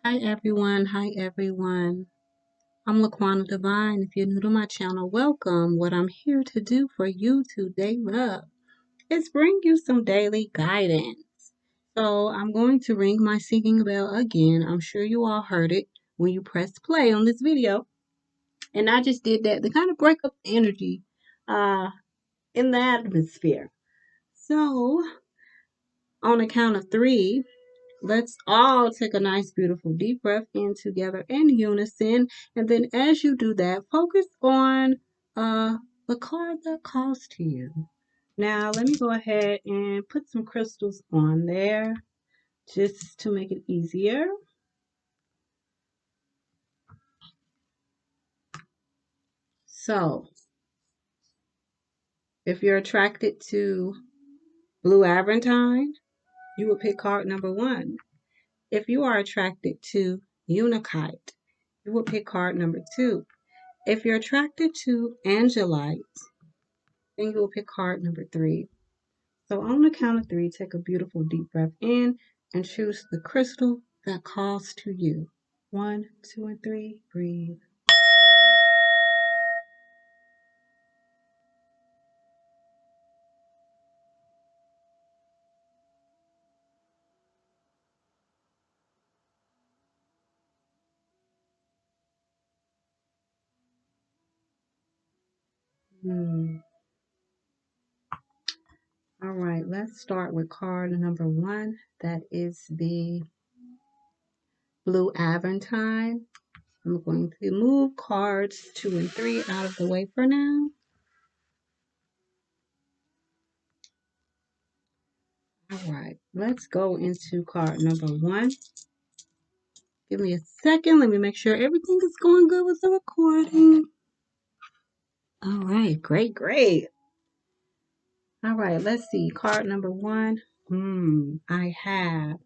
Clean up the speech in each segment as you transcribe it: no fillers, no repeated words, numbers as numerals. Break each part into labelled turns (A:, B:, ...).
A: Hi everyone, hi everyone. I'm laquannadivine. If you're new to my channel, welcome. What I'm here to do for you today, love, is bring you some daily guidance. So I'm going to ring my singing bell again. I'm sure you all heard it when you pressed play on this video. And I just did that to kind of break up the energy uh, in the atmosphere. So on a count of three, let's all take a nice, beautiful deep breath in together in unison. And then as you do that, focus on uh, the card that calls to you. Now, let me go ahead and put some crystals on there just to make it easier. So, if you're attracted to blue Aventine, you will pick card number one. If you are attracted to Unikite, you will pick card number two. If you're attracted to Angelite, then you will pick card number three. So on the count of three, take a beautiful deep breath in and choose the crystal that calls to you. One, two, and three. Breathe. Hmm. All right, let's start with card number one. That is the blue Aventine. I'm going to move cards two and three out of the way for now. All right, let's go into card number one. Give me a second. Let me make sure everything is going good with the recording. All right, great, great. All right, let's see. Card number one. I have.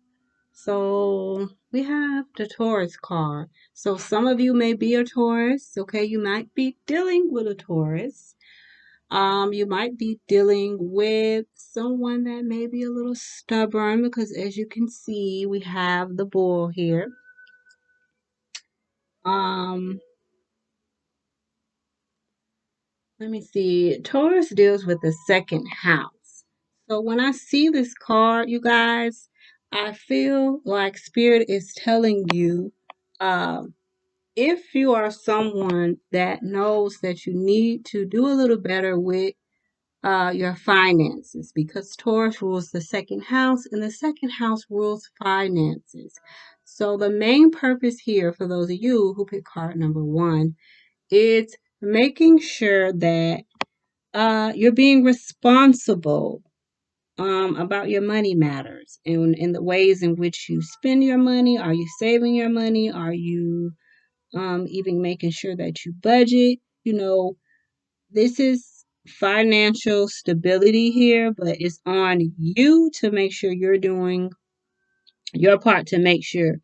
A: So we have the Taurus card. So some of you may be a Taurus. Okay, you might be dealing with a Taurus. You might be dealing with someone that may be a little stubborn because as you can see, we have the bull here. Um, Let me see. Taurus deals with the second house. So when I see this card, you guys, I feel like Spirit is telling you if you are someone that knows that you need to do a little better with your finances, because Taurus rules the second house and the second house rules finances. So the main purpose here for those of you who pick card number one is making sure that you're being responsible about your money matters and in the ways in which you spend your money. Are you saving your money? Are you even making sure that you budget? This is financial stability here, but it's on you to make sure you're doing your part to make sure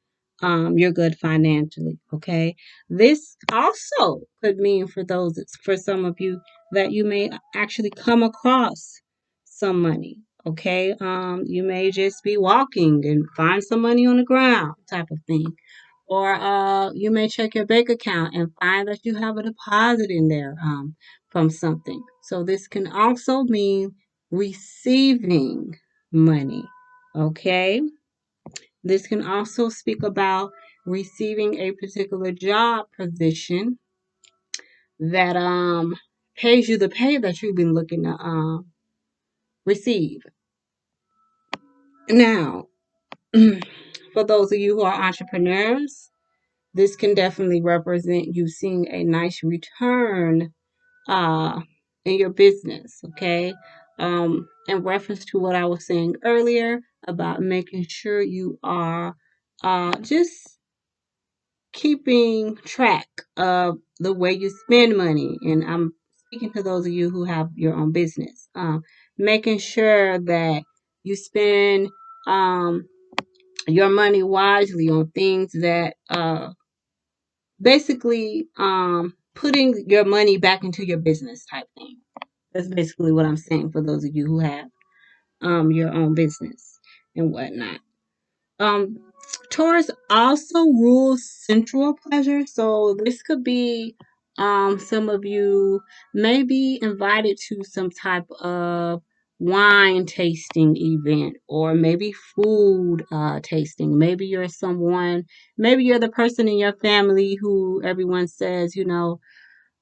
A: you're good financially. Okay, this also could mean for some of you that you may actually come across some money. Okay, you may just be walking and find some money on the ground, type of thing. Or you may check your bank account and find that you have a deposit in there from something. So this can also mean receiving money. Okay. This can also speak about receiving a particular job position that pays you the pay that you've been looking to receive. Now, for those of you who are entrepreneurs, this can definitely represent you seeing a nice return uh, in your business. Okay, in reference to what I was saying earlier about making sure you are just keeping track of the way you spend money. And I'm speaking to those of you who have your own business, making sure that you spend um, your money wisely on things that basically putting your money back into your business type thing. That's basically what I'm saying for those of you who have your own business and whatnot. Um, Taurus also rules sensual pleasure. So this could be some of you may be invited to some type of wine tasting event, or maybe food tasting. Maybe you're the person in your family who everyone says,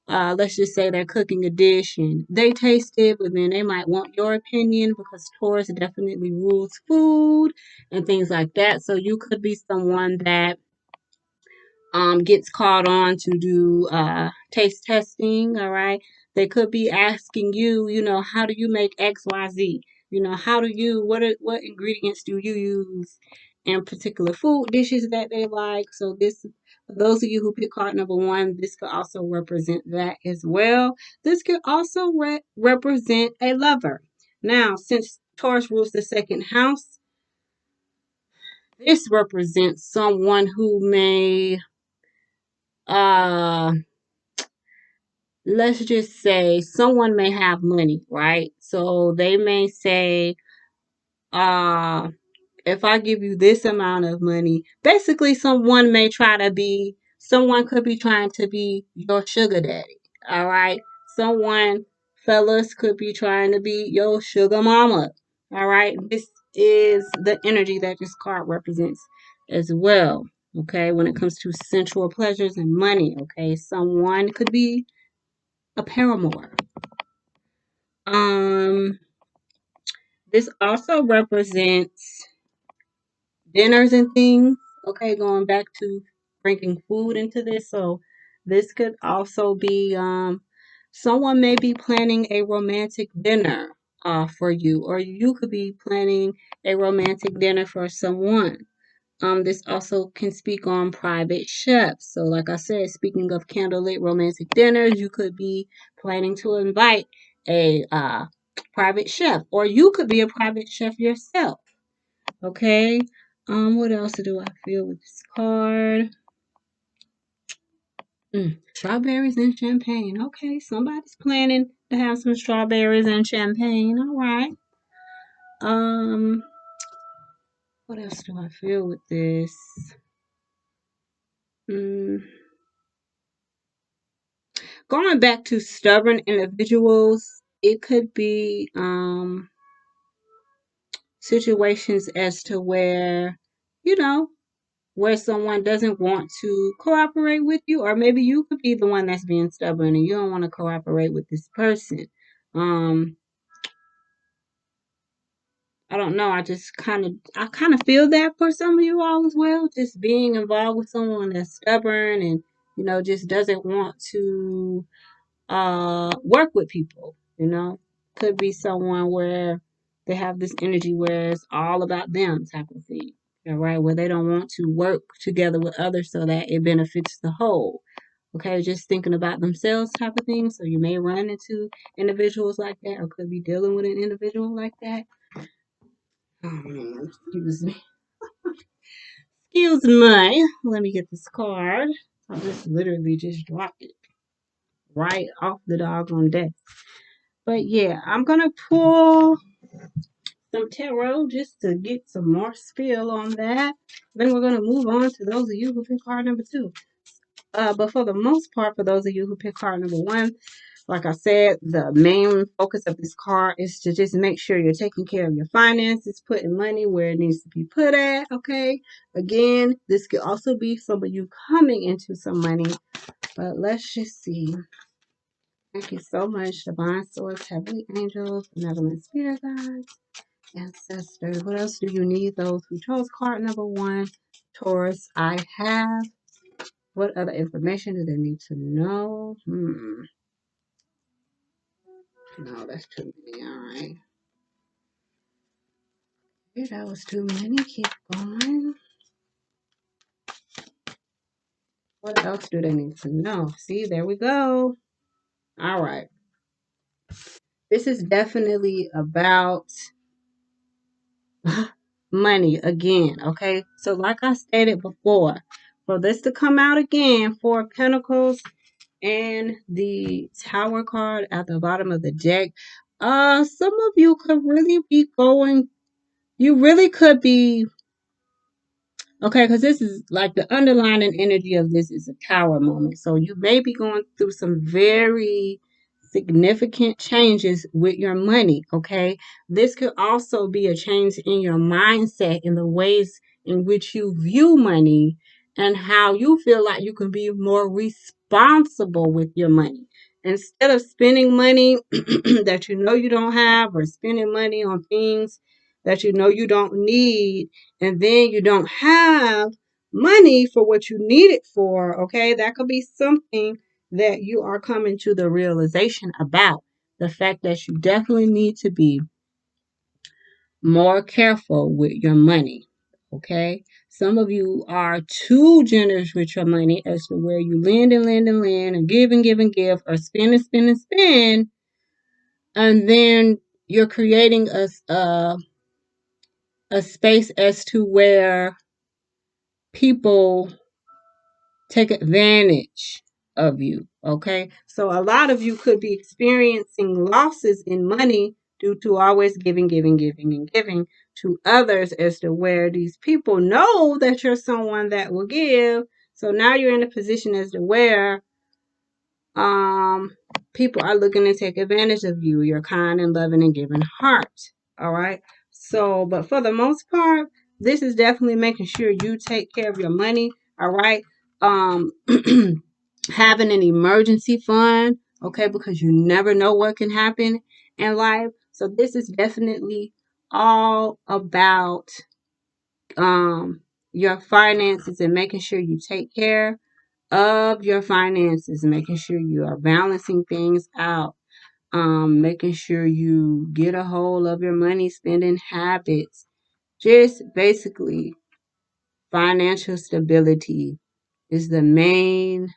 A: let's just say they're cooking a dish and they taste it, but then they might want your opinion because Taurus definitely rules food and things like that. So you could be someone that gets called on to do taste testing. All right, they could be asking you, how do you make XYZ? How do you what ingredients do you use in particular food dishes that they like? So this, for those of you who pick card number one, this could also represent that as well. This could also represent a lover. Now, since Taurus rules the second house, this represents someone who may uh let's just say someone may have money, right? So they may say, uh, if I give you this amount of money, basically someone could be trying to be your sugar daddy. All right. Someone, fellas, could be trying to be your sugar mama. All right. This is the energy that this card represents as well. Okay. When it comes to sensual pleasures and money. Okay. Someone could be a paramour. Um, this also represents dinners and things. Okay, going back to bringing food into this. So this could also be someone may be planning a romantic dinner for you, or you could be planning a romantic dinner for someone. This also can speak on private chefs. So, like I said, speaking of candlelit romantic dinners, you could be planning to invite a private chef, or you could be a private chef yourself. Okay. What else do I feel with this card? Strawberries and champagne. Okay, somebody's planning to have some strawberries and champagne. All right. Um, what else do I feel with this? Mm, Going back to stubborn individuals, it could be situations as to where, you know, where someone doesn't want to cooperate with you, or maybe you could be the one that's being stubborn and you don't want to cooperate with this person. Um, I don't know. I kind of feel that for some of you all as well. Just being involved with someone that's stubborn and just doesn't want to work with people. Could be someone where they have this energy where it's all about them type of thing. All right, where they don't want to work together with others so that it benefits the whole. Okay, just thinking about themselves type of thing. So you may run into individuals like that, or could be dealing with an individual like that. Oh man, excuse me. Excuse me. Let me get this card. I just literally just dropped it right off the doggone desk. But yeah, I'm gonna pull some tarot just to get some more spill on that. Then we're gonna move on to those of you who pick card number two. But for the most part, for those of you who pick card number one, like I said, the main focus of this card is to just make sure you're taking care of your finances, putting money where it needs to be put at. Okay. Again, this could also be some of you coming into some money. But let's just see. Thank you so much, Divine Source, Heavenly Angels, Benevolent Spirit Guides, Ancestors. What else do you need? Those who chose card number one, Taurus, I have. What other information do they need to know? No, that's too many. All right. That was too many. Keep going. What else do they need to know? See, there we go. All right. This is definitely about money again. Okay. So, like I stated before, for this to come out again, Four of Pentacles and the Tower card at the bottom of the deck, some of you could really be going, you really could be Okay, because this is like the underlying energy of this is a tower moment. So you may be going through some very significant changes with your money. Okay, this could also be a change in your mindset, in the ways in which you view money, and how you feel like you can be more responsible with your money. Instead of spending money that you know you don't have, or spending money on things that you know you don't need, and then you don't have money for what you need it for, okay, that could be something that you are coming to the realization about. The fact that you definitely need to be more careful with your money, okay? Some of you are too generous with your money, as to where you lend and lend and lend, and give and give and give, or spend and spend and spend, and then you're creating a space as to where people take advantage of you. Okay. So a lot of you could be experiencing losses in money due to always giving, giving, giving, and giving to others, as to where these people know that you're someone that will give. So now you're in a position as to where um people are looking to take advantage of you, your kind and loving and giving heart. All right. So, but for the most part, this is definitely making sure you take care of your money. All right. um Having an emergency fund, okay, because you never know what can happen in life. So this is definitely all about um your finances, and making sure you take care of your finances, making sure you are balancing things out, making sure you get a hold of your money spending habits. Just basically, financial stability is the main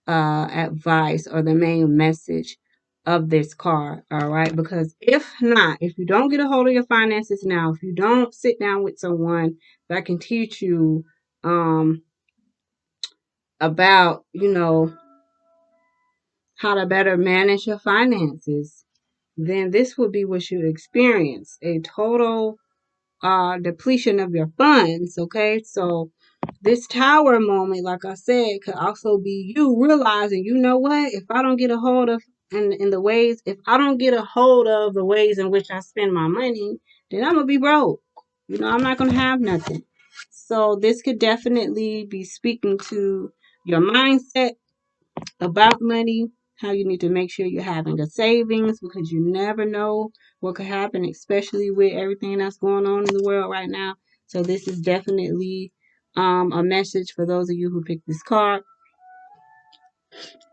A: advice, or the main message of this card. All right, because if not, if you don't get a hold of your finances now, if you don't sit down with someone that can teach you about, how to better manage your finances, then this will be what you experience: a total depletion of your funds. Okay, so this tower moment, like I said, could also be you realizing, you know what, if I don't get a hold of in the ways, if I don't get a hold of the ways in which I spend my money, then I'm gonna be broke. I'm not gonna have nothing. So this could definitely be speaking to your mindset about money, how you need to make sure you're having a savings, because you never know what could happen, especially with everything that's going on in the world right now. So this is definitely a message for those of you who picked this card,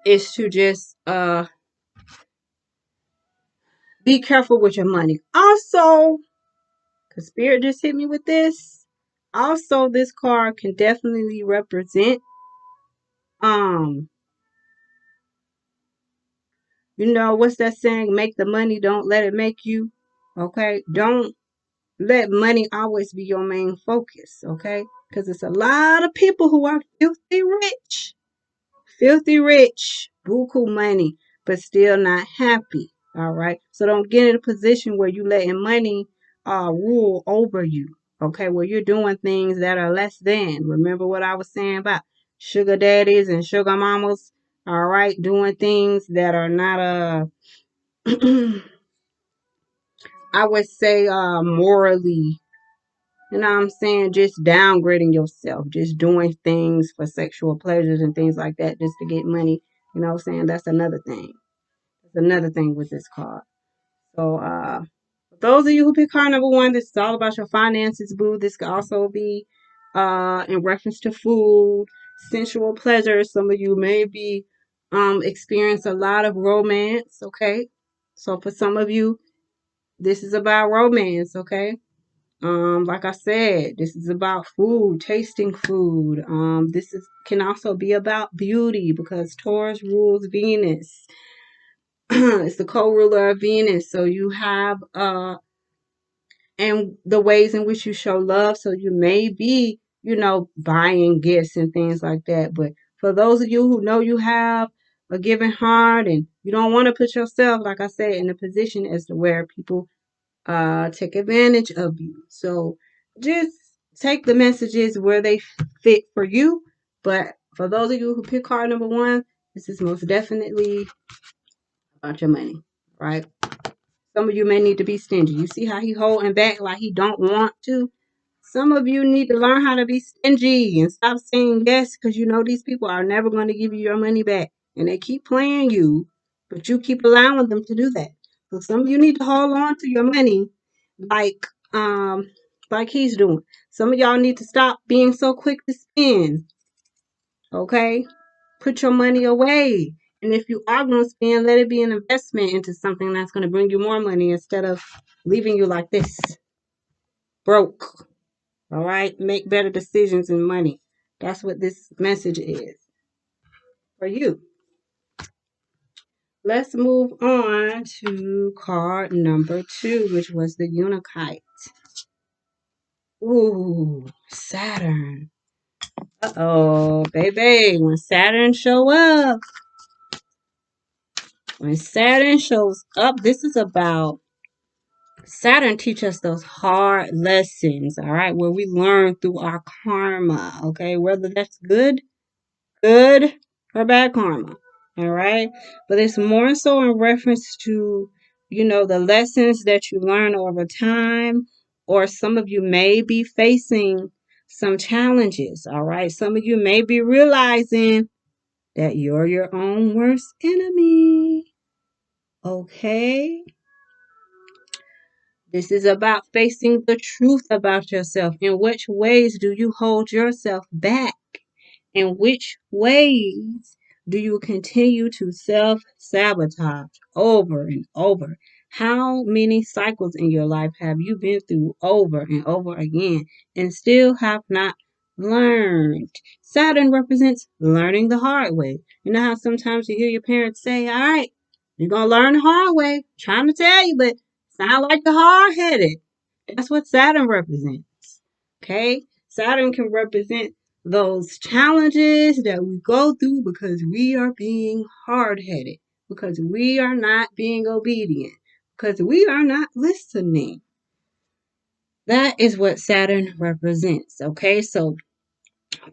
A: is to just be careful with your money. Also, because Spirit just hit me with this. Also, this card can definitely represent um what's that saying? Make the money, don't let it make you. Okay? Don't let money always be your main focus, okay? Because it's a lot of people who are filthy rich, buku money, but still not happy. All right. So don't get in a position where you letting money rule over you. Okay, where you're doing things that are less than. Remember what I was saying about sugar daddies and sugar mamas. All right, doing things that are not I would say morally, what I'm saying, just downgrading yourself, just doing things for sexual pleasures and things like that just to get money. What I'm saying? That's another thing. That's another thing with this card. So, for those of you who pick card number one, this is all about your finances, boo. This could also be in reference to food, sensual pleasure. Some of you may be experience a lot of romance, okay? So for some of you, this is about romance, okay? Like I said, this is about food, tasting food. This is can also be about beauty, because Taurus rules Venus. It's the co-ruler of Venus. So you have and the ways in which you show love. So you may be, buying gifts and things like that. But for those of you who know you have a giving heart, and you don't want to put yourself, like I said, in a position as to where people take advantage of you. So just take the messages where they fit for you. But for those of you who pick card number one, this is most definitely about your money, right? Some of you may need to be stingy. You see how he holding back like he don't want to? Some of you need to learn how to be stingy and stop saying yes because you know these people are never going to give you your money back. And they keep playing you, but you keep allowing them to do that. So some of you need to hold on to your money like um like he's doing. Some of y'all need to stop being so quick to spend. Okay? Put your money away. And if you are going to spend, let it be an investment into something that's going to bring you more money instead of leaving you like this, broke. All right? Make better decisions in money. That's what this message is for you. Let's move on to card number 2, which was the Unikite. Ooh, Saturn. Uh-oh, baby. When Saturn shows up, this is about Saturn teach us those hard lessons, all right, where we learn through our karma, okay, whether that's good or bad karma, all right, but it's more so in reference to, the lessons that you learn over time, or some of you may be facing some challenges, all right, some of you may be realizing that you're your own worst enemy, okay. This is about facing the truth about yourself. In which ways do you hold yourself back? In which ways do you continue to self sabotage over and over? How many cycles in your life have you been through over and over again and still have not learned? Saturn represents learning the hard way. You know how sometimes you hear your parents say, all right, you're going to learn the hard way. I'm trying to tell you, but sound like the hard headed. That's what Saturn represents. Okay? Saturn can represent those challenges that we go through because we are being hard headed, because we are not being obedient, because we are not listening. That is what Saturn represents. Okay, so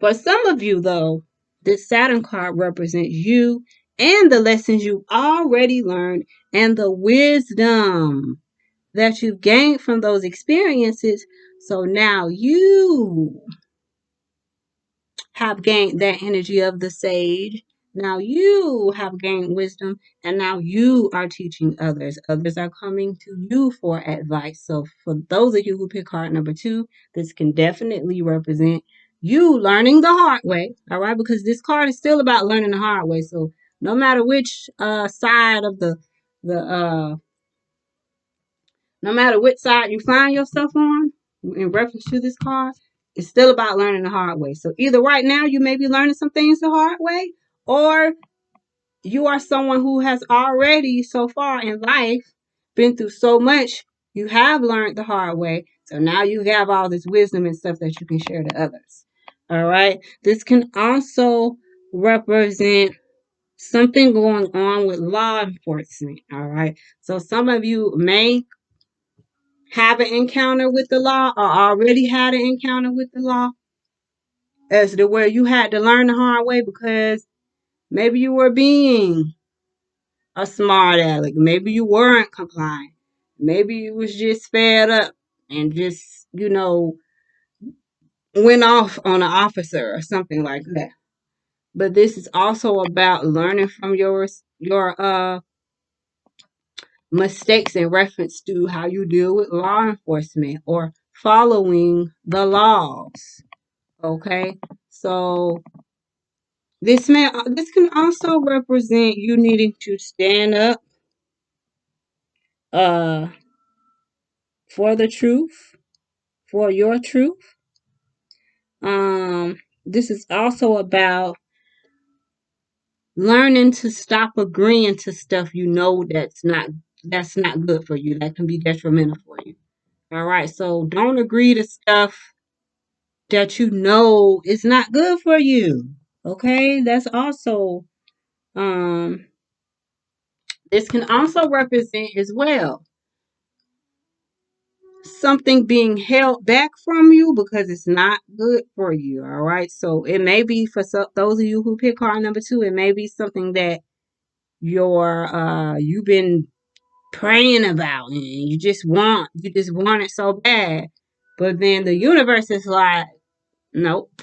A: for some of you, though, this Saturn card represents you and the lessons you've already learned and the wisdom that you've gained from those experiences. So now you have gained that energy of the sage. Now you have gained wisdom, and now you are teaching others. Others are coming to you for advice. So, for those of you who pick card number 2, this can definitely represent you learning the hard way. All right, because this card is still about learning the hard way. So, no matter which side of the no matter which side you find yourself on in reference to this card, it's still about learning the hard way. So either right now you may be learning some things the hard way, or you are someone who has already so far in life been through so much, you have learned the hard way. So now you have all this wisdom and stuff that you can share to others. All right. This can also represent something going on with law enforcement. All right. So some of you may have an encounter with the law or already had an encounter with the law as to where you had to learn the hard way because maybe you were being a smart aleck. Maybe you weren't complying. Maybe you was just fed up and just, went off on an officer or something like that. But this is also about learning from your mistakes in reference to how you deal with law enforcement or following the laws. Okay, so this can also represent you needing to stand up uh for the truth, for your truth. This is also about learning to stop agreeing to stuff you know that's not good for you, that can be detrimental for you. All right, so don't agree to stuff that you know is not good for you. Okay, that's also um this can also represent as well something being held back from you because it's not good for you. All right. So it may be for those of you who pick card number 2, it may be something that you've been praying about and you just want it so bad. But then the universe is like, nope,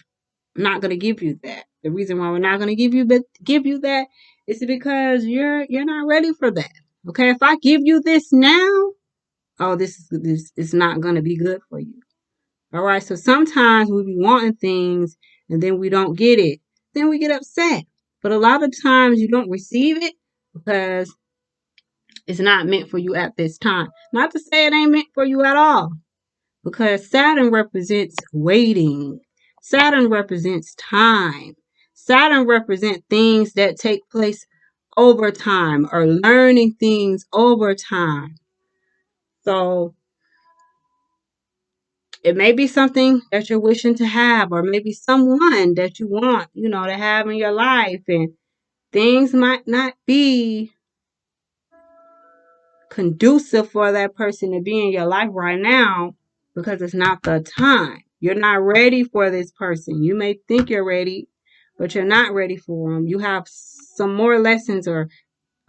A: I'm not gonna give you that. The reason why we're not gonna give you that is because you're not ready for that. Okay, if I give you this now, oh, this is not gonna be good for you. All right, so sometimes we be wanting things and then we don't get it. Then we get upset. But a lot of times you don't receive it because it's not meant for you at this time. Not to say it ain't meant for you at all, because Saturn represents waiting. Saturn represents time. Saturn represents things that take place over time or learning things over time. So it may be something that you're wishing to have, or maybe someone that you want, to have in your life, and things might not be conducive for that person to be in your life right now because it's not the time. You're not ready for this person. You may think you're ready, but you're not ready for them. You have some more lessons or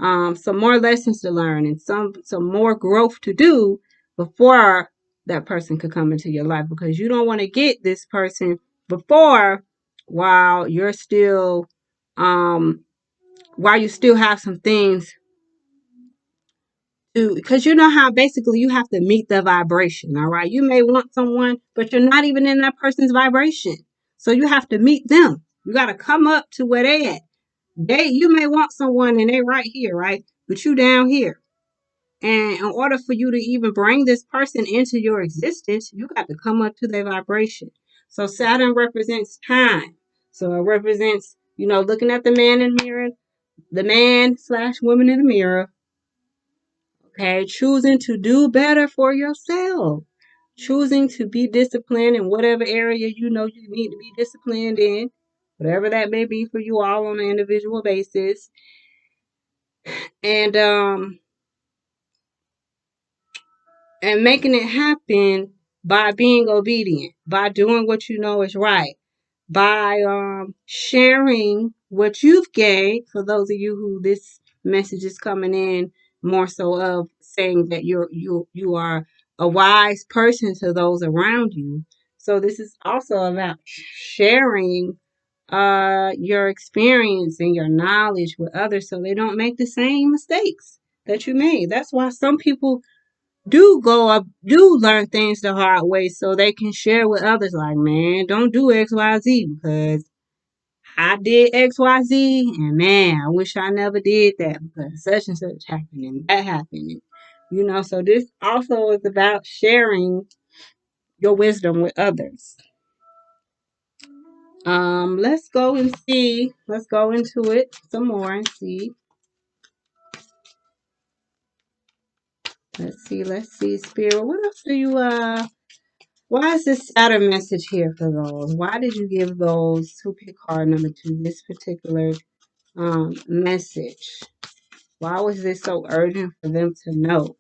A: some more lessons to learn and some more growth to do before that person could come into your life, because you don't want to get this person before while you're still while you still have some things to, because you know how basically you have to meet the vibration. All right, you may want someone but you're not even in that person's vibration, so you have to meet them. You got to come up to where they at. You may want someone and they right here, right, but you down here. And in order for you to even bring this person into your existence, you got to come up to their vibration. So Saturn represents time. So it represents, looking at the man in the mirror, the man slash woman in the mirror. Okay, choosing to do better for yourself. Choosing to be disciplined in whatever area you know you need to be disciplined in, whatever that may be for you all on an individual basis. And and making it happen by being obedient, by doing what you know is right, by sharing what you've gained. For those of you who this message is coming in more so of saying that you are a wise person to those around you. So this is also about sharing your experience and your knowledge with others so they don't make the same mistakes that you made. That's why some people do learn things the hard way so they can share with others, like, man, don't do XYZ because I did XYZ and man, I wish I never did that because such and such happened and that happened. So this also is about sharing your wisdom with others. Let's go and see. Let's go into it some more and see. Let's see, Spirit. What else do you Why is this Saturn message here for those? Why did you give those who pick card number 2 this particular message? Why was this so urgent for them to know?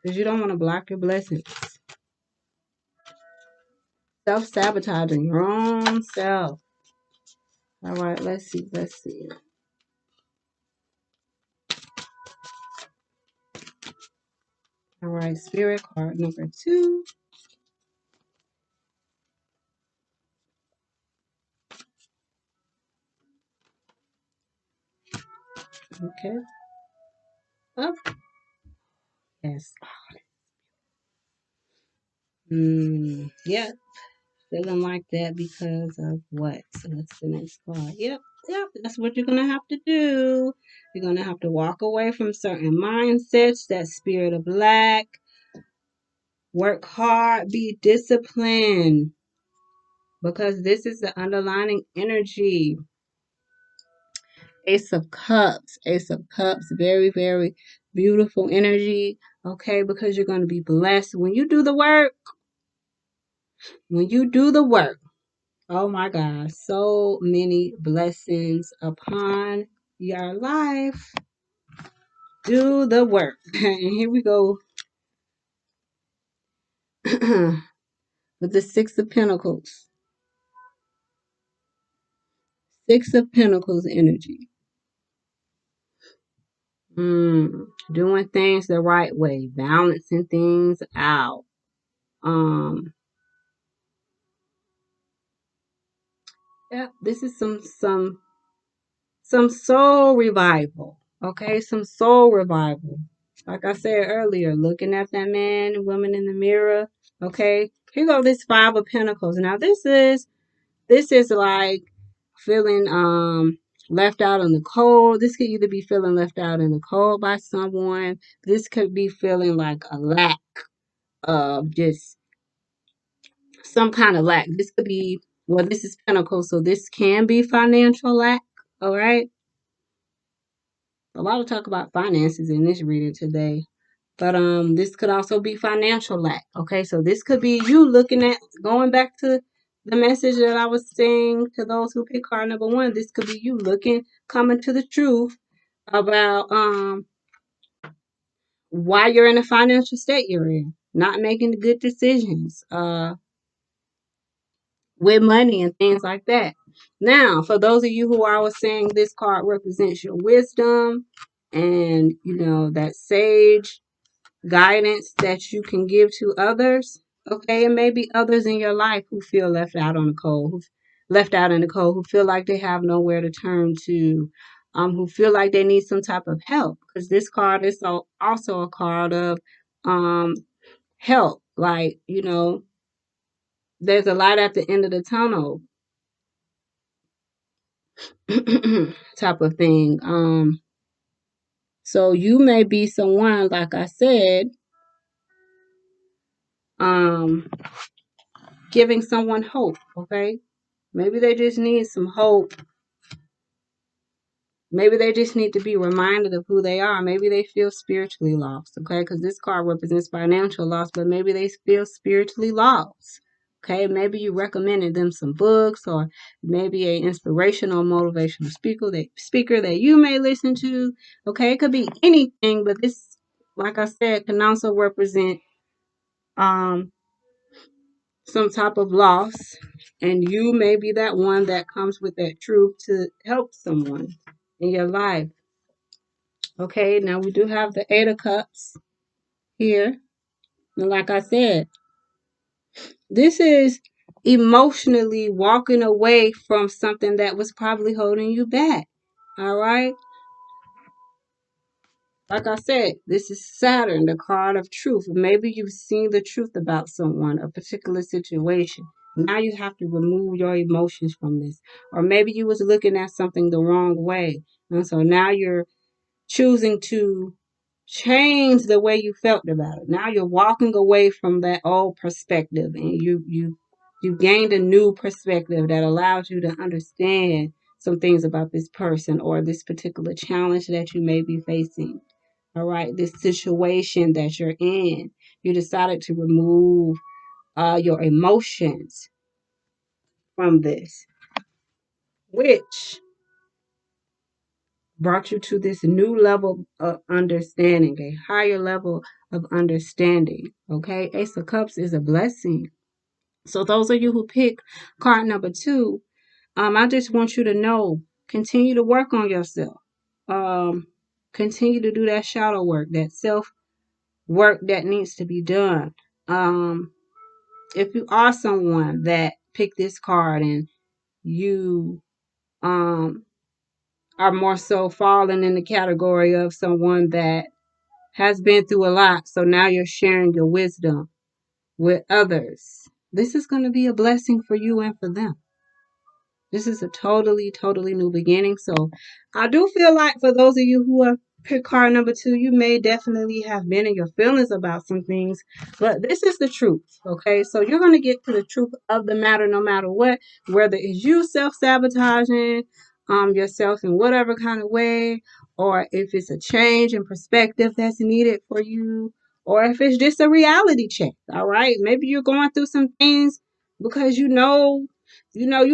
A: Because you don't want to block your blessings. Self-sabotaging your own self. All right, let's see. All right, Spirit card number 2. Okay. Up. Yes. Yep. Feeling like that because of what? So what's the next card? Yep. That's what you're gonna have to do. You're gonna have to walk away from certain mindsets. That spirit of lack. Work hard. Be disciplined. Because this is the underlying energy. Ace of Cups. Ace of Cups. Very, very beautiful energy. Okay, because you're gonna be blessed when you do the work. When you do the work. Oh my God, so many blessings upon your life. Do the work. And here we go with the Six of Pentacles. Six of Pentacles energy. Doing things the right way, balancing things out. Yeah, this is some soul revival. Okay, some soul revival. Like I said earlier, looking at that man and woman in the mirror. Okay, here go this Five of Pentacles. Now this is like feeling left out in the cold. This could either be feeling left out in the cold by someone. This could be feeling like a lack of just some kind of lack. This could be, well, this is Pentacles, so this can be financial lack. All right. A lot of talk about finances in this reading today. But this could also be financial lack. Okay, so this could be you looking at, going back to the message that I was saying to those who pick card number one. This could be you looking, coming to the truth about why you're in the financial state you're in, not making the good decisions with money and things like that. Now, for those of you who I was saying this card represents your wisdom and that sage guidance that you can give to others. Okay, and maybe others in your life who feel left out on the cold, who left out in the cold, who feel like they have nowhere to turn to, who feel like they need some type of help. Because this card is also a card of help. Like, there's a light at the end of the tunnel type of thing. So you may be someone, like I said, um, giving someone hope, okay? Maybe they just need some hope. Maybe they just need to be reminded of who they are. Maybe they feel spiritually lost, okay? Because this card represents financial loss, but maybe they feel spiritually lost, okay? Maybe you recommended them some books or maybe an inspirational, motivational speaker that you may listen to, okay? It could be anything, but this, like I said, can also represent um, some type of loss, and you may be that one that comes with that truth to help someone in your life. Okay, now we do have the Eight of Cups here. And like I said, this is emotionally walking away from something that was probably holding you back. All right. Like I said, this is Saturn, the card of truth. Maybe you've seen the truth about someone, a particular situation. Now you have to remove your emotions from this. Or maybe you was looking at something the wrong way. And so now you're choosing to change the way you felt about it. Now you're walking away from that old perspective and you gained a new perspective that allows you to understand some things about this person or this particular challenge that you may be facing. All right, this situation that you're in. You decided to remove your emotions from this, which brought you to this new level of understanding, a higher level of understanding. Okay, Ace of Cups is a blessing. So those of you who pick card number two, I just want you to know, continue to work on yourself. Continue to do that shadow work, that self work that needs to be done. If you are someone that picked this card and you are more so falling in the category of someone that has been through a lot, so now you're sharing your wisdom with others. This is going to be a blessing for you and for them. This is a totally, totally new beginning. So I do feel like for those of you who are pick card number two, you may definitely have been in your feelings about some things, but this is the truth. Okay, so you're going to get to the truth of the matter no matter what, whether it's you self-sabotaging yourself in whatever kind of way, or if it's a change in perspective that's needed for you, or if it's just a reality check. All right, maybe you're going through some things because you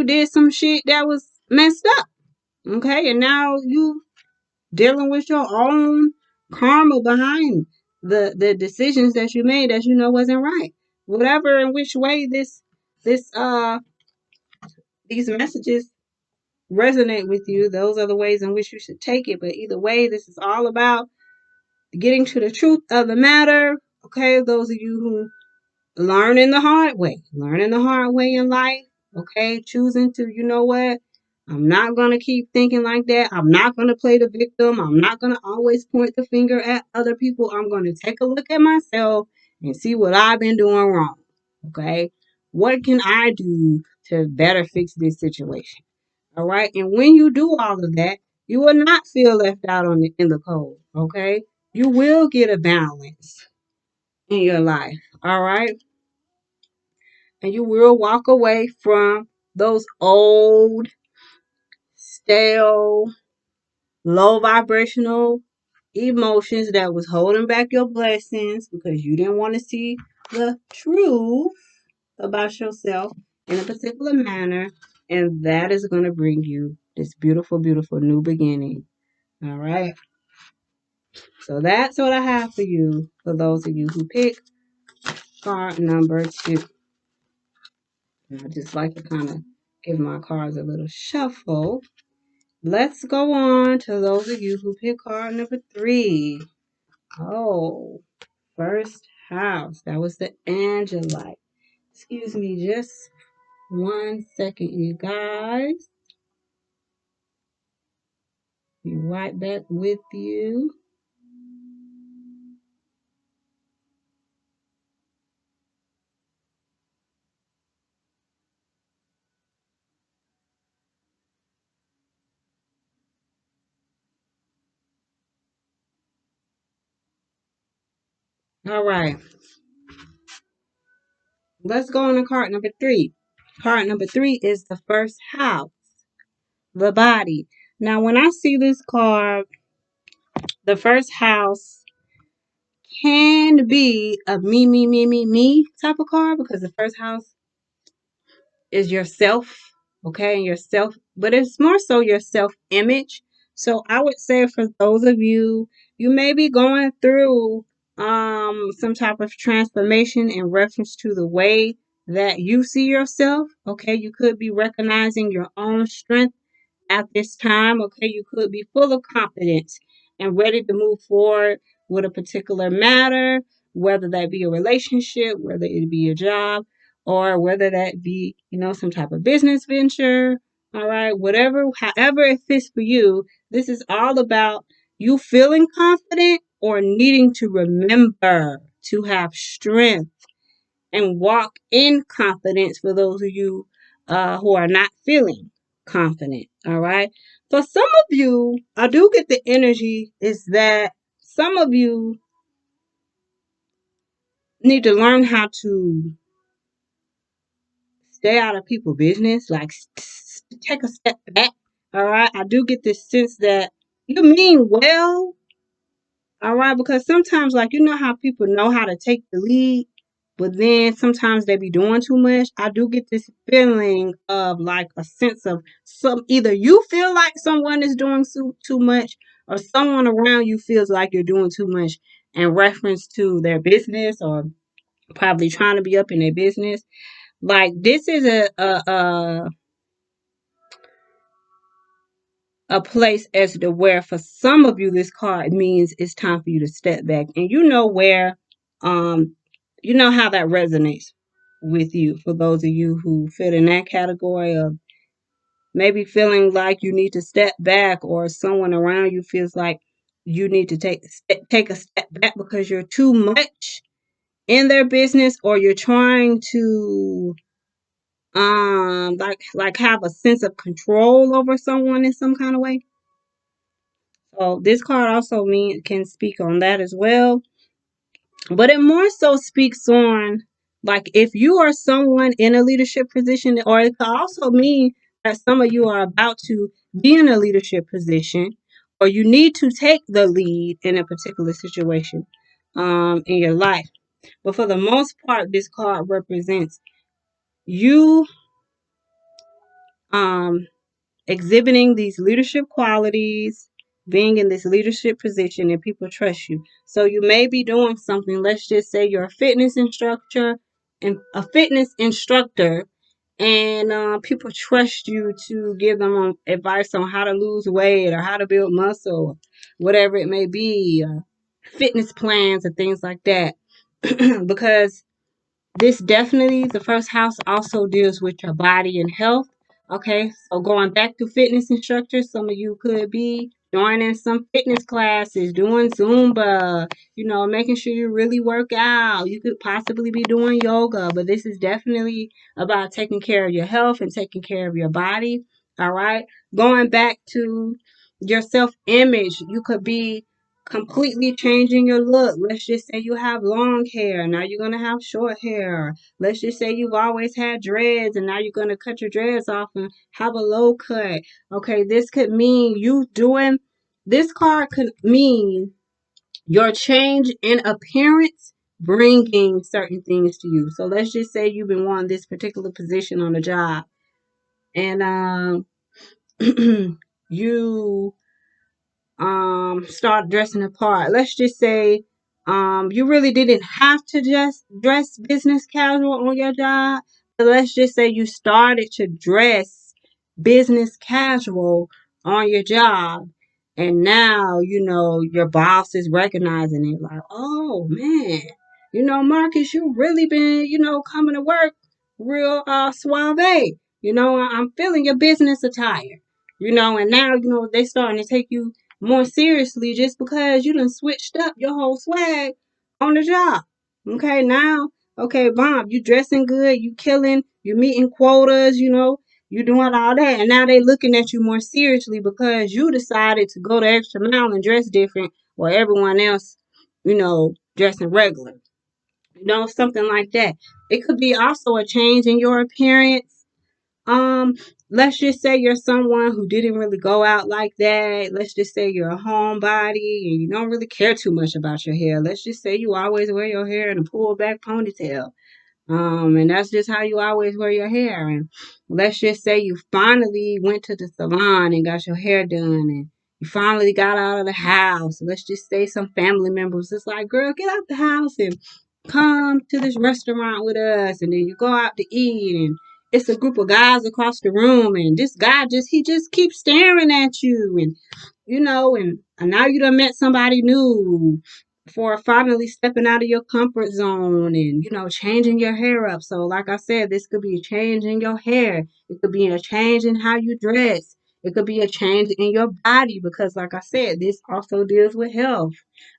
A: did some shit that was messed up. Okay, and now you dealing with your own karma behind the decisions that you made that you know wasn't right. Whatever in which way this these messages resonate with you, those are the ways in which you should take it. But either way, this is all about getting to the truth of the matter. Okay, those of you who learning the hard way in life. Okay, choosing to, you know what? I'm not going to keep thinking like that. I'm not going to play the victim. I'm not going to always point the finger at other people. I'm going to take a look at myself and see what I've been doing wrong. Okay, what can I do to better fix this situation? All right, and when you do all of that, you will not feel left out in the cold. Okay, you will get a balance in your life. All right, and you will walk away from those old, stale, low vibrational emotions that was holding back your blessings because you didn't want to see the truth about yourself in a particular manner. And that is going to bring you this beautiful, beautiful new beginning. All right. So that's what I have for you, for those of you who pick card number 2. And I just like to kind of give my cards a little shuffle. Let's go on to those of you who pick card number 3. Oh, first house. That was the Angelite. Excuse me just 1 second, you guys. Be right back with you. All right. Let's go on to card number 3. Card number 3 is the first house, the body. Now, when I see this card, the first house can be a me type of card because the first house is yourself, okay, and yourself, but it's more so your self image. So I would say for those of you, you may be going through some type of transformation in reference to the way that you see yourself. Okay, you could be recognizing your own strength at this time. Okay, you could be full of confidence and ready to move forward with a particular matter, whether that be a relationship, whether it be a job, or whether that be, some type of business venture. All right, whatever, however it fits for you, this is all about you feeling confident or needing to remember to have strength and walk in confidence for those of you who are not feeling confident. All right. For some of you, I do get the energy is that some of you need to learn how to stay out of people's business, like take a step back. All right. I do get this sense that you mean well. All right. Because sometimes, like, how people know how to take the lead, but then sometimes they be doing too much. I do get this feeling of like a sense of either you feel like someone is doing too much or someone around you feels like you're doing too much in reference to their business or probably trying to be up in their business. Like this is a place as to where for some of you this card means it's time for you to step back and where how that resonates with you for those of you who fit in that category of maybe feeling like you need to step back or someone around you feels like you need to take a step back because you're too much in their business or you're trying to like have a sense of control over someone in some kind of way. So this card also can speak on that as well. But it more so speaks on like if you are someone in a leadership position, or it could also mean that some of you are about to be in a leadership position, or you need to take the lead in a particular situation in your life. But for the most part, this card represents you um, exhibiting these leadership qualities being in this leadership position and people trust you. So you may be doing something. Let's just say you're a fitness instructor and people trust you to give them advice on how to lose weight or how to build muscle, whatever it may be, fitness plans and things like that. Because this definitely, the first house also deals with your body and health. Okay, so going back to fitness instructors, some of you could be joining some fitness classes, doing Zumba, making sure you really work out. You could possibly be doing yoga, but this is definitely about taking care of your health and taking care of your body. All right, going back to your self image, you could be completely changing your look. Let's just say you have long hair, now you're gonna have short hair. Let's just say you've always had dreads and now you're gonna cut your dreads off and have a low cut. Okay, this could mean this card could mean your change in appearance bringing certain things to you. So let's just say you've been wanting this particular position on the job and you start dressing apart. Let's just say you really didn't have to just dress business casual on your job, but let's just say you started to dress business casual on your job, and now your boss is recognizing it like, oh man, Marcus, you really been coming to work real suave. I'm feeling your business attire. And now they starting to take you more seriously just because you done switched up your whole swag on the job. Okay, now, okay, Bob, you dressing good, you killing, you meeting quotas, you doing all that, and now they looking at you more seriously because you decided to go the extra mile and dress different while everyone else, dressing regular. Something like that. It could be also a change in your appearance. um, let's just say you're someone who didn't really go out like that. Let's just say you're a homebody and you don't really care too much about your hair. Let's just say you always wear your hair in a pulled back ponytail. And that's just how you always wear your hair. And let's just say you finally went to the salon and got your hair done and you finally got out of the house. Let's just say some family members is like, girl, get out the house and come to this restaurant with us. And then you go out to eat and it's a group of guys across the room and this guy he just keeps staring at you and and now you done met somebody new for finally stepping out of your comfort zone and changing your hair up. So like I said, this could be a change in your hair, it could be a change in how you dress, it could be a change in your body because like I said, this also deals with health.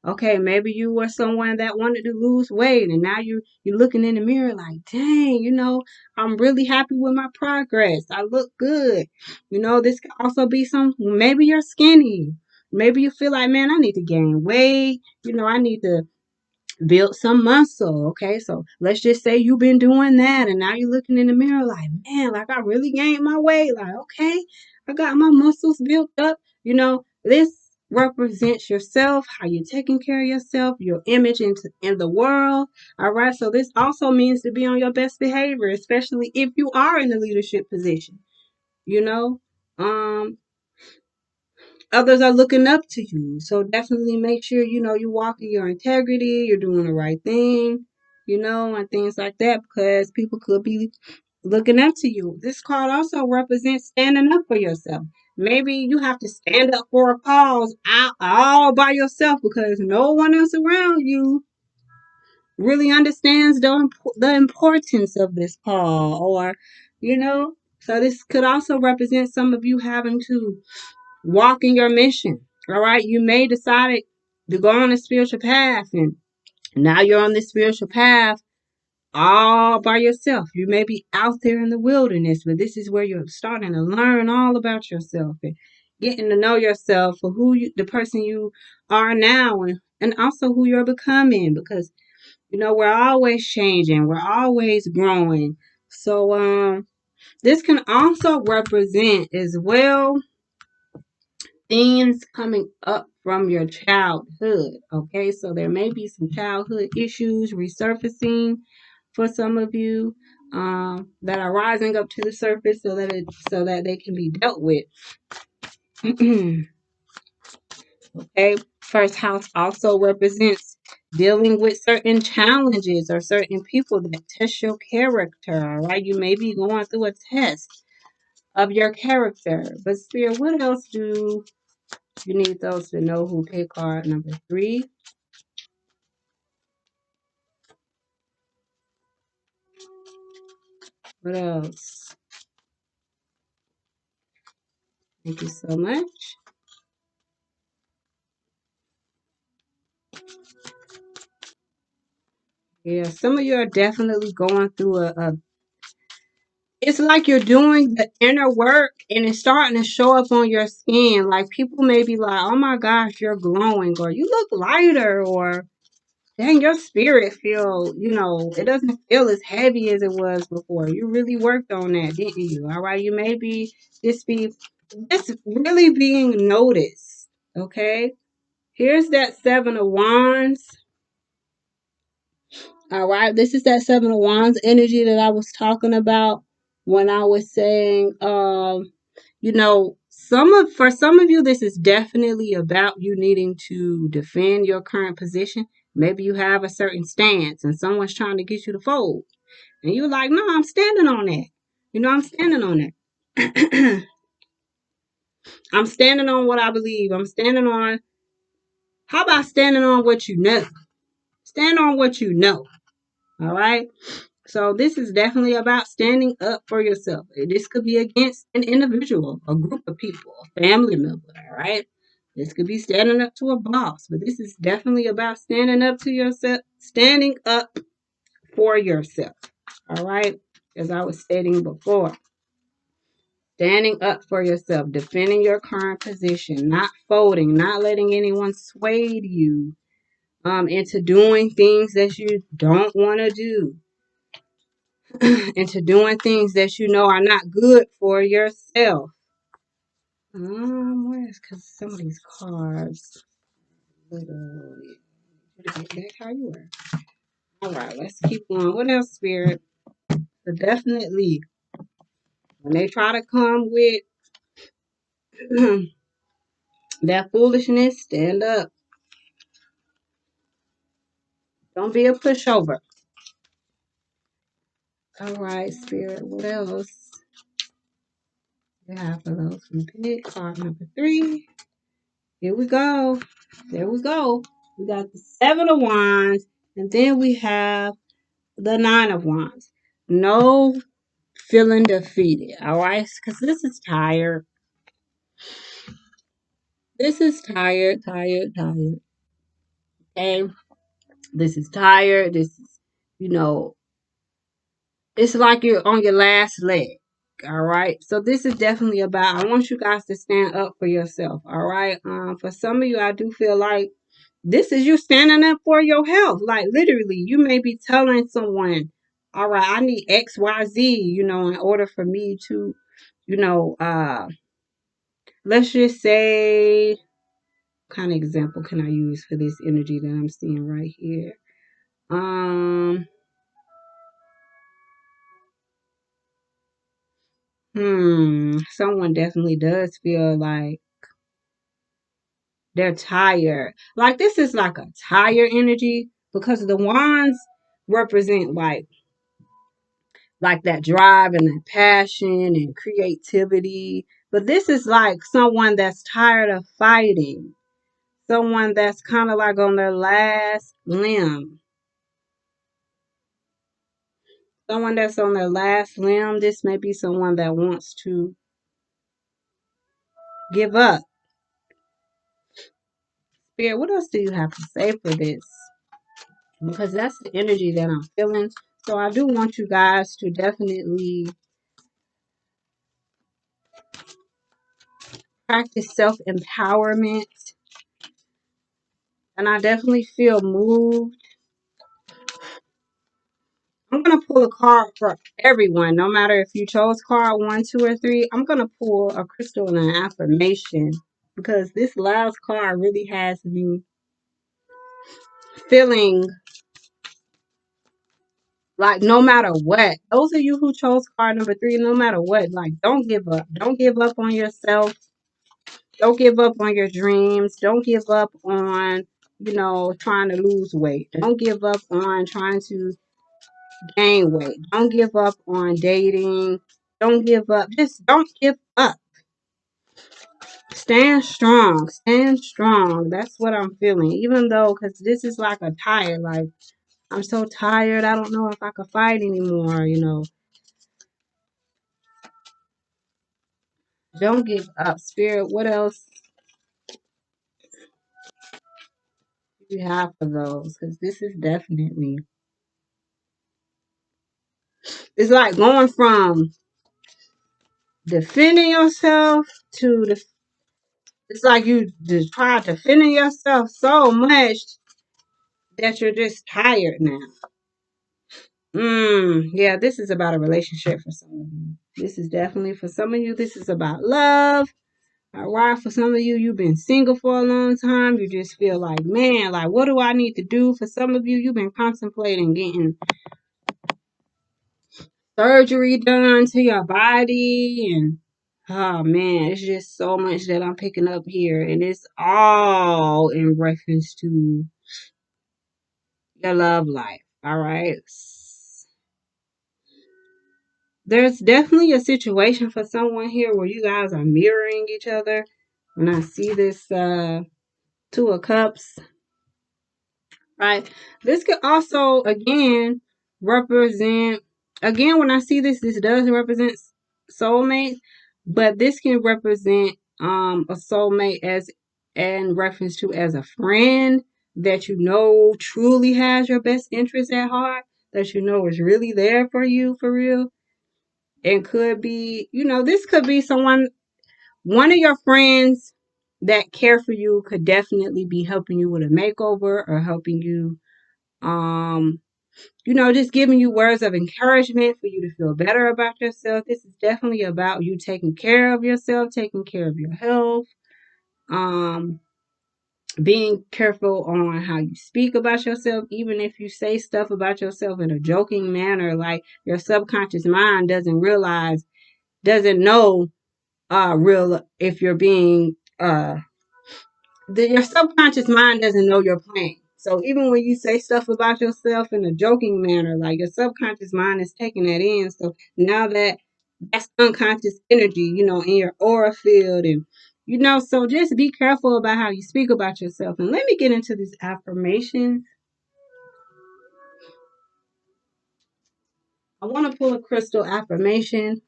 A: Okay, maybe you were someone that wanted to lose weight and now you're looking in the mirror like, dang, I'm really happy with my progress, I look good. This could also be maybe you're skinny. Maybe you feel like, man, I need to gain weight. I need to build some muscle. Okay, so let's just say you've been doing that and now you're looking in the mirror like, man, like I really gained my weight. Like, okay, I got my muscles built up. This represents yourself, how you're taking care of yourself, your image in the world. All right, so this also means to be on your best behavior, especially if you are in a leadership position. You know, um, Others are looking up to you. So definitely make sure, you walk in your integrity, you're doing the right thing, and things like that because people could be looking up to you. This card also represents standing up for yourself. Maybe you have to stand up for a cause out all by yourself because no one else around you really understands the importance of this call so this could also represent some of you having to walk in your mission. All right. You may decide to go on a spiritual path and now you're on this spiritual path all by yourself. You may be out there in the wilderness, but this is where you're starting to learn all about yourself and getting to know yourself for the person you are now and also who you're becoming because, we're always changing. We're always growing. So, this can also represent as well things coming up from your childhood. Okay, so there may be some childhood issues resurfacing for some of you that are rising up to the surface so that they can be dealt with. Okay. First house also represents dealing with certain challenges or certain people that test your character. All right. You may be going through a test of your character. But Spirit, what else do you need those to know who pick card number 3? What else? Thank you so much. Yeah, some of you are definitely going through it's like you're doing the inner work and it's starting to show up on your skin. Like people may be like, oh my gosh, you're glowing, or you look lighter, or dang, your spirit feel, it doesn't feel as heavy as it was before. You really worked on that, didn't you? All right. You may be this really being noticed. Okay. Here's that 7 of Wands. All right, this is that 7 of Wands energy that I was talking about when I was saying, for some of you, this is definitely about you needing to defend your current position. Maybe you have a certain stance and someone's trying to get you to fold. And you're like, no, I'm standing on that. I'm standing on that. I'm standing on what I believe. How about standing on what you know? Stand on what you know. All right. So this is definitely about standing up for yourself. This could be against an individual, a group of people, a family member. All right. This could be standing up to a boss, but this is definitely about standing up to yourself, standing up for yourself. All right. As I was stating before, standing up for yourself, defending your current position, not folding, not letting anyone sway you into doing things that you don't want to do, into doing things that you know are not good for yourself. Where's because some of these cards, literally, back how you were. All right, let's keep going. What else, Spirit? So definitely, when they try to come with that foolishness, stand up. Don't be a pushover. All right, Spirit. What else? Yeah, for those from pick card number 3. Here we go. There we go. We got the 7 of Wands, and then we have the 9 of Wands. No feeling defeated, all right? Because this is tired. This is tired, tired, tired. Okay? This is tired. This is, you know, it's like you're on your last leg. All right. So this is definitely about, I want you guys to stand up for yourself. All right. For some of you, I do feel like this is you standing up for your health. Like literally, you may be telling someone, all right, I need XYZ, in order for me to, you know, uh, let's just say, what kind of example can I use for this energy that I'm seeing right here? Someone definitely does feel like they're tired. Like this is like a tired energy because the wands represent like that drive and that passion and creativity. But this is like someone that's tired of fighting. Someone that's kind of like on their last limb. Someone that's on their last limb. This may be someone that wants to give up. Spirit, what else do you have to say for this? Because that's the energy that I'm feeling. So I do want you guys to definitely practice self-empowerment. And I definitely feel moved. I'm going to pull a card for everyone, no matter if you chose card 1, 2, or 3. I'm going to pull a crystal and an affirmation because this last card really has me feeling like no matter what, those of you who chose card number 3, no matter what, like don't give up. Don't give up on yourself. Don't give up on your dreams. Don't give up on, trying to lose weight. Don't give up on trying to gain weight. Don't give up on dating. Don't give up. Just don't give up. Stand strong. Stand strong. That's what I'm feeling. Even though, because this is like a tired, like, I'm so tired. I don't know if I could fight anymore. Don't give up. Spirit, what else do you have for those? Because this is definitely, it's like going from defending yourself to it's like you just try defending yourself so much that you're just tired now. Yeah, this is about a relationship for some of you. This is definitely for some of you. This is about love. All right, for some of you, you've been single for a long time. You just feel like, man, like, what do I need to do? For some of you, you've been contemplating getting surgery done to your body. And, oh, man, it's just so much that I'm picking up here. And it's all in reference to your love life. All right. There's definitely a situation for someone here where you guys are mirroring each other. When I see this Two of Cups, right? This could also, again, represent, again, when I see this does represent soulmate, but this can represent a soulmate as in reference to as a friend that truly has your best interest at heart, that is really there for you for real. And could be, this could be one of your friends that care for you could definitely be helping you with a makeover or helping you, just giving you words of encouragement for you to feel better about yourself. This is definitely about you taking care of yourself, taking care of your health, um, being careful on how you speak about yourself, even if you say stuff about yourself in a joking manner, like your subconscious mind doesn't know real if you're being your subconscious mind doesn't know you're playing. So even when you say stuff about yourself in a joking manner, like your subconscious mind is taking that in. So now that's unconscious energy, in your aura field. And, so just be careful about how you speak about yourself. And let me get into these affirmations. I want to pull a crystal affirmation.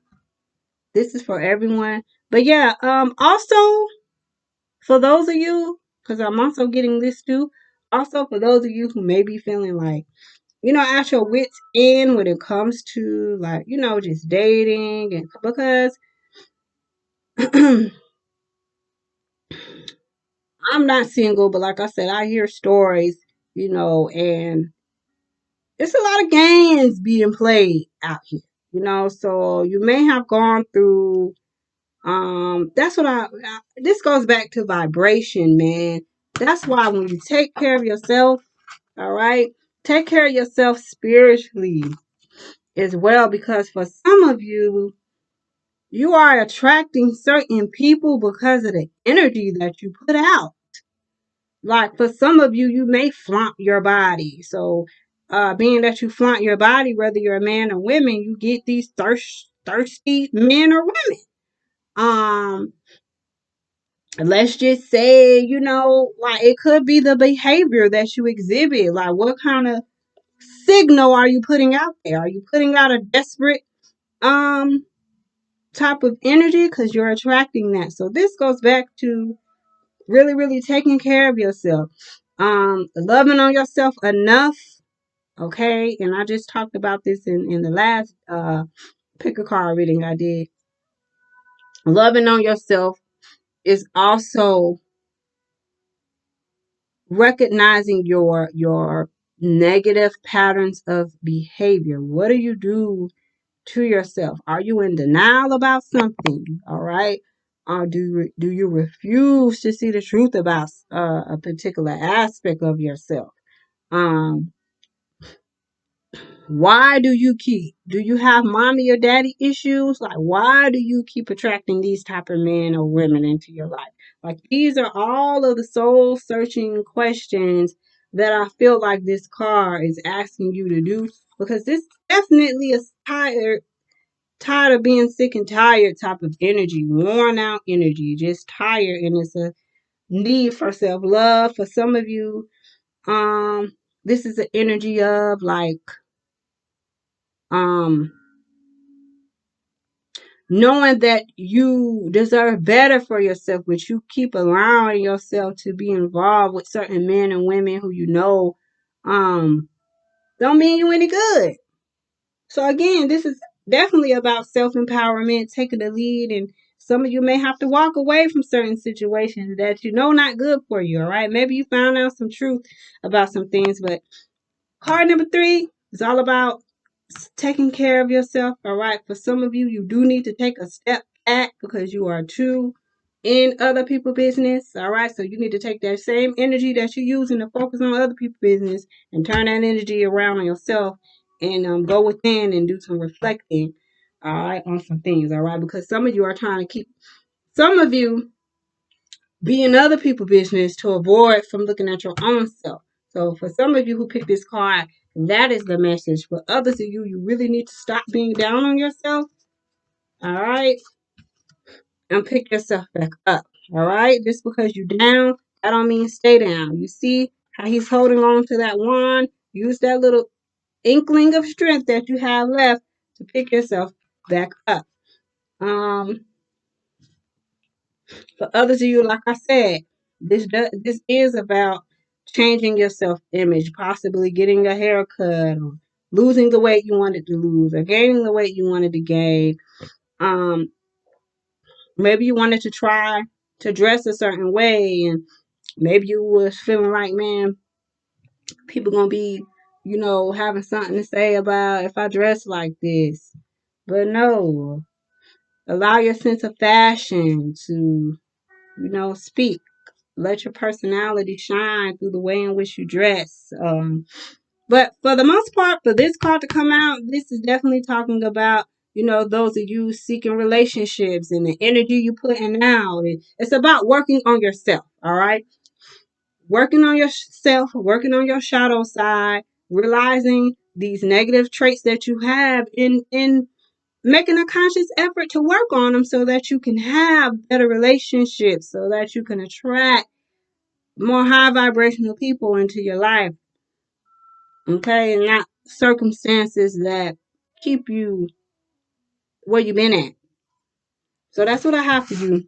A: This is for everyone. But yeah, also for those of you, because I'm also getting this too, also for those of you who may be feeling like, at your wits end when it comes to like, just dating, and because I'm not single, but like I said, I hear stories, and it's a lot of games being played out here, so you may have gone through, that's what this goes back to vibration, man. That's why when you take care of yourself, all right, take care of yourself spiritually as well, because for some of you, you are attracting certain people because of the energy that you put out. Like for some of you, you may flaunt your body. So, being that you flaunt your body, whether you're a man or woman, you get these thirsty men or women. Um, let's just say, like it could be the behavior that you exhibit. Like, what kind of signal are you putting out there? Are you putting out a desperate um type of energy? Because you're attracting that. So this goes back to really, really taking care of yourself, loving on yourself enough. Okay, and I just talked about this in the last pick a card reading I did. Loving on yourself is also recognizing your negative patterns of behavior. What do you do to yourself? Are you in denial about something? All right. Or do you refuse to see the truth about a, particular aspect of yourself? Um, Why do you have mommy or daddy issues? Like, why do you keep attracting these type of men or women into your life? Like, these are all of the soul searching questions that I feel like this card is asking you to do, because this definitely is tired of being sick and tired type of energy, worn out energy, just tired. And it's a need for self love. For some of you, this is an energy of like, um, knowing that you deserve better for yourself, but you keep allowing yourself to be involved with certain men and women who you know, um, don't mean you any good. So again, this is definitely about self-empowerment, taking the lead, and some of you may have to walk away from certain situations that you know not good for you, all right? Maybe you found out some truth about some things, but card number 3 is all about taking care of yourself, all right? For some of you, you do need to take a step back because you are too in other people's business, all right? So you need to take that same energy that you're using to focus on other people's business and turn that energy around on yourself, and go within and do some reflecting, all right, on some things, all right? Because some of you are trying to keep, some of you be in other people's business to avoid from looking at your own self. So for some of you who picked this card, that is the message. For others of you, you really need to stop being down on yourself, all right, and pick yourself back up, all right? Just because you're down, that don't mean stay down. You see how he's holding on to that wand? Use that little inkling of strength that you have left to pick yourself back up. Um, For others of you, like I said, this is about changing your self image, possibly getting a haircut, or losing the weight you wanted to lose, or gaining the weight you wanted to gain. Um, Maybe you wanted to try to dress a certain way, and maybe you was feeling like, man, people gonna be, having something to say about if I dress like this. But no, allow your sense of fashion to, speak. Let your personality shine through the way in which you dress. But for the most part, for this card to come out, this is definitely talking about, those of you seeking relationships and the energy you putting out. It's about working on yourself, all right? Working on yourself, working on your shadow side, realizing these negative traits that you have, in making a conscious effort to work on them so that you can have better relationships, so that you can attract more high vibrational people into your life, okay, and not circumstances that keep you where you've been at. So that's what I have for you.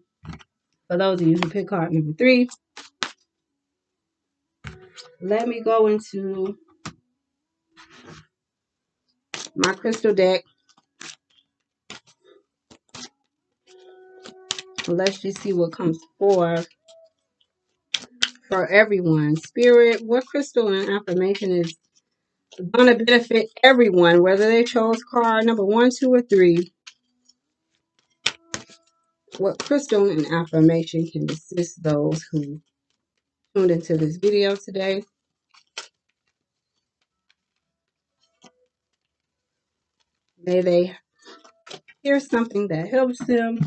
A: For those of you who pick card number 3, let me go into my crystal deck. Let's just see what comes forth for everyone. Spirit, what crystal and affirmation is going to benefit everyone, whether they chose card number 1, 2, or 3? What crystal and affirmation can assist those who tuned into this video today? May they hear something that helps them,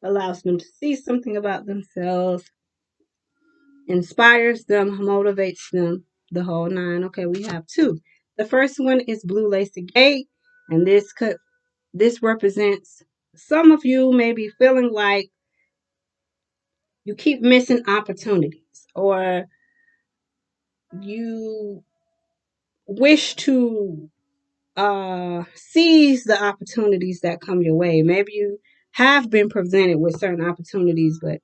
A: allows them to see something about themselves, inspires them, motivates them, the whole 9. Okay, we have 2. The first one is Blue Lace Gate, and this represents some of you may be feeling like you keep missing opportunities, or you wish to seize the opportunities that come your way. Maybe you have been presented with certain opportunities, but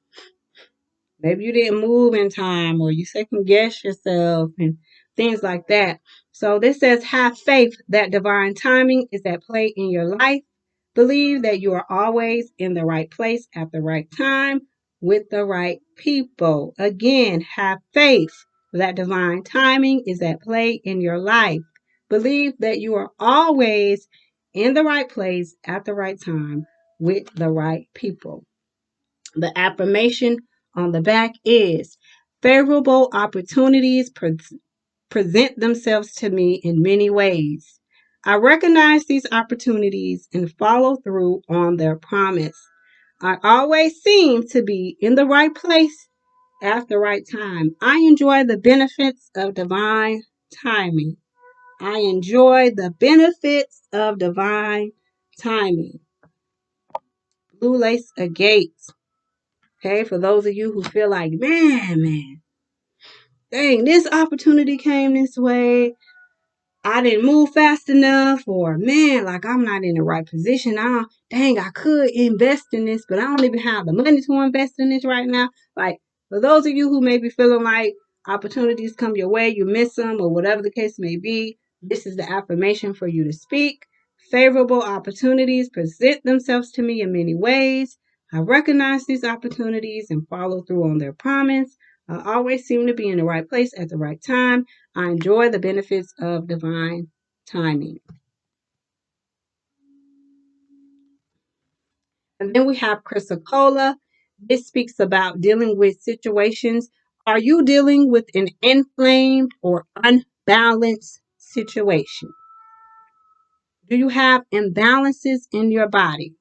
A: maybe you didn't move in time, or you second guess yourself and things like that. So this says, have faith that divine timing is at play in your life. Believe that you are always in the right place at the right time with the right people. Again, have faith that divine timing is at play in your life. Believe that you are always in the right place at the right time with the right people. The affirmation on the back is, favorable opportunities present themselves to me in many ways. I recognize these opportunities and follow through on their promise. I always seem to be in the right place at the right time. I enjoy the benefits of divine timing. I enjoy the benefits of divine timing. Blue lace agates. Okay, for those of you who feel like, man, dang, this opportunity came this way. I didn't move fast enough, or man, like I'm not in the right position. I could invest in this, but I don't even have the money to invest in this right now. Like, for those of you who may be feeling like opportunities come your way, you miss them, or whatever the case may be, this is the affirmation for you to speak. Favorable opportunities present themselves to me in many ways. I recognize these opportunities and follow through on their promise. I always seem to be in the right place at the right time. I enjoy the benefits of divine timing. And then we have Chrysocolla. This speaks about dealing with situations. Are you dealing with an inflamed or unbalanced situation? Do you have imbalances in your body?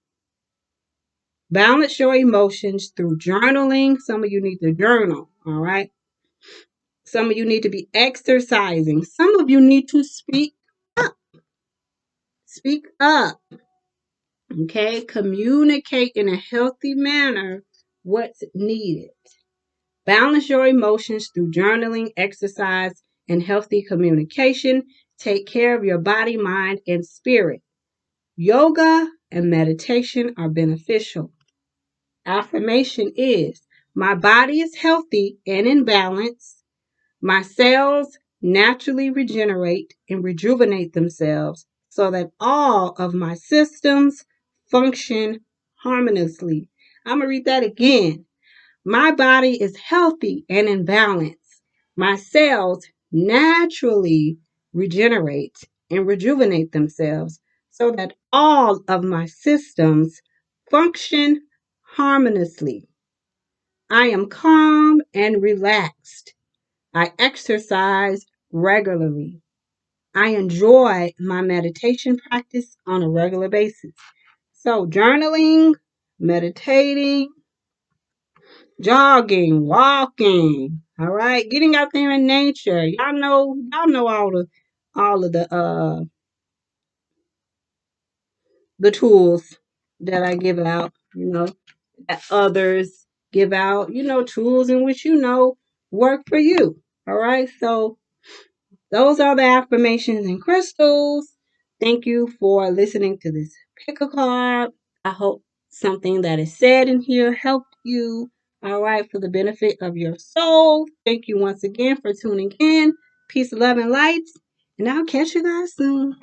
A: Balance your emotions through journaling. Some of you need to journal, all right? Some of you need to be exercising. Some of you need to speak up. Speak up. Okay, communicate in a healthy manner what's needed. Balance your emotions through journaling, exercise, and healthy communication. Take care of your body, mind, and spirit. Yoga and meditation are beneficial. Affirmation is my body is healthy and in balance. My cells naturally regenerate and rejuvenate themselves so that all of my systems function harmoniously. I'm going to read that again. My body is healthy and in balance. My cells naturally regenerate and rejuvenate themselves so that all of my systems function harmoniously. I am calm and relaxed. I exercise regularly. I enjoy my meditation practice on a regular basis. So, journaling, meditating, jogging, walking, all right, getting out there in nature. Y'all know all of the tools that I give out, that others give out, tools in which work for you. All right. So those are the affirmations and crystals. Thank you for listening to this pick a card. I hope something that is said in here helped you. All right, for the benefit of your soul. Thank you once again for tuning in. Peace, love, and light. And I'll catch you guys soon.